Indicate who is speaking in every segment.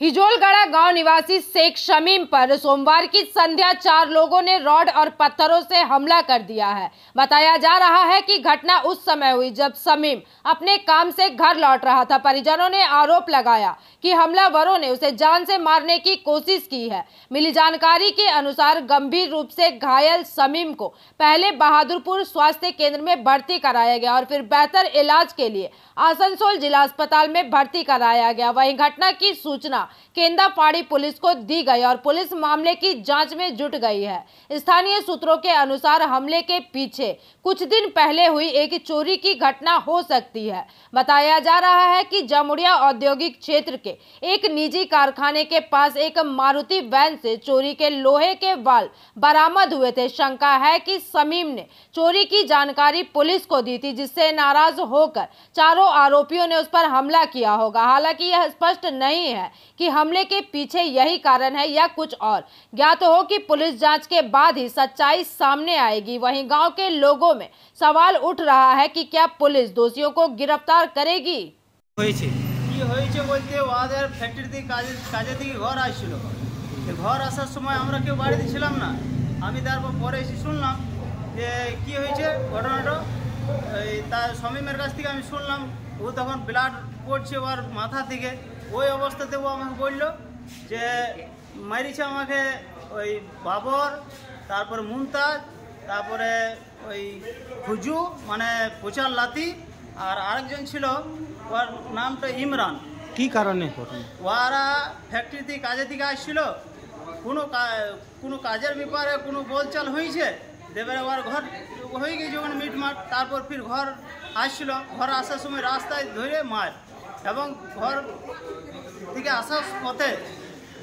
Speaker 1: हिजोलगढ़ा गांव निवासी शेख शमीम पर सोमवार की संध्या 4 लोगों ने रॉड और पत्थरों से हमला कर दिया है। बताया जा रहा है कि घटना उस समय हुई जब शमीम अपने काम से घर लौट रहा था। परिजनों ने आरोप लगाया कि हमलावरों ने उसे जान से मारने की कोशिश की है। मिली जानकारी के अनुसार गंभीर रूप से घायल शमीम को पहले बहादुरपुर स्वास्थ्य केंद्र में भर्ती कराया गया और फिर बेहतर इलाज के लिए आसनसोल जिला अस्पताल में भर्ती कराया गया। वहीं घटना की सूचना केंदापाड़ी पुलिस को दी गई और पुलिस मामले की जांच में जुट गई है। स्थानीय सूत्रों के अनुसार हमले के पीछे कुछ दिन पहले हुई एक चोरी की घटना हो सकती है। बताया जा रहा है कि जामुड़िया औद्योगिक क्षेत्र के एक निजी कारखाने के पास एक मारुति वैन से चोरी के लोहे के बाल बरामद हुए थे। शंका है कि शमीम ने चोरी की जानकारी पुलिस को दी थी, जिससे नाराज होकर चारों आरोपियों ने उस पर हमला किया होगा। हालांकि यह स्पष्ट नहीं है कि हमले के पीछे यही कारण है या कुछ और। ज्ञात हो कि पुलिस जांच के बाद ही सच्चाई सामने आएगी। वहीं गांव के लोगों में सवाल उठ रहा है कि क्या पुलिस दोषियों को गिरफ्तार करेगी।
Speaker 2: বলতে ওদের ফ্যাক্টরিতে কাজে থেকে ঘর আসছিল। ঘর আসার সময় আমরা কেউ বাড়িতে ছিলাম না। আমি তারপর পরে এসে শুনলাম যে কি হয়েছে ঘটনাটা। তার শমীমের কাছ থেকে আমি শুনলাম ও তখন ব্লাড পড়ছে ওর মাথা থেকে। ওই অবস্থাতে ও আমাকে বলল যে মারিছে আমাকে ওই বাবর, তারপরে মুমতাজ, তারপরে ওই খুজু মানে পোচার লাতি, আর আরেকজন ছিল ওর নামটা ইমরান।
Speaker 3: কি কারণে
Speaker 2: ওরা ফ্যাক্টরিতে কাজের দিকে আসছিল, কোনো কাজের ব্যাপারে কোনো বলচাল হয়েছে, দেবের ওর ঘর হয়ে গেছে ওখানে মিটমাট। তারপর ফির ঘর আসছিল, ঘর আসার সময় রাস্তায় ধরে মার এবং ঘর থেকে আসার পথে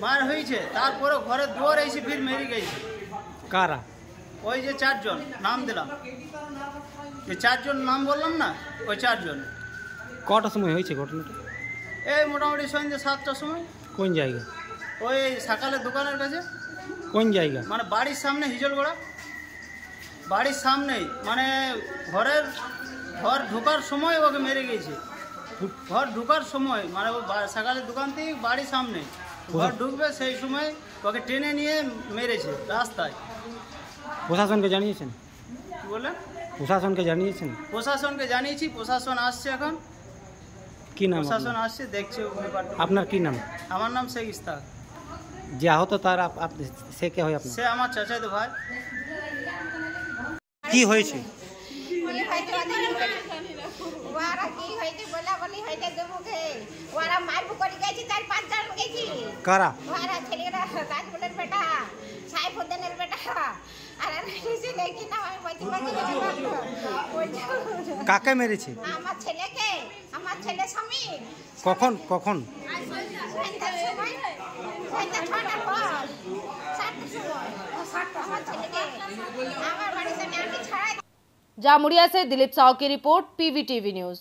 Speaker 2: মার হয়েছে। তারপরে ঘরে দুয়ার এসে ফির মেরে গেছে।
Speaker 3: কারা?
Speaker 2: ওই যে 4 জন নাম দিলাম, যে 4 জন নাম বললাম না, ওই 4 জন।
Speaker 3: কটার সময় হয়েছে ঘটনাটা?
Speaker 2: এই মোটামুটি সন্ধ্যে 7টার সময়।
Speaker 3: কোন জায়গা?
Speaker 2: ওই সকালে দোকানের কাছে।
Speaker 3: কোন জায়গা?
Speaker 2: মানে বাড়ির সামনে, হিজলগড়া বাড়ির সামনেই, মানে ঘর ঢোকার সময় ওকে মেরে গেছে। ঘর ঢোকার সময় মানে ও সকালে দোকান থেকে বাড়ির সামনে ঘর ঢুকবে সেই সময় ওকে টেনে নিয়ে মেরেছে রাস্তায়।
Speaker 3: প্রশাসনকে জানিয়েছেন?
Speaker 2: কি বললেন?
Speaker 3: প্রশাসনকে জানিয়েছেন?
Speaker 2: প্রশাসনকে জানিয়েছি, প্রশাসন আসছে এখন।
Speaker 3: কি নাম?
Speaker 2: প্রশাসন আসছে, দেখছে ব্যাপারটা।
Speaker 3: আপনার কি নাম?
Speaker 2: আমার নাম শেখ ইস্তাক।
Speaker 3: যে আহত তার সে কে হয় আপনার?
Speaker 2: সে আমার চাচাতো ভাই।
Speaker 3: কি হয়েছে? কারা? কাকে মেরেছে?
Speaker 4: আমার ছেলেকে, আমার ছেলে শমীম।
Speaker 3: কখন কখন?
Speaker 1: जामुड़िया से दिलीप साहू की रिपोर्ट, PVTV न्यूज।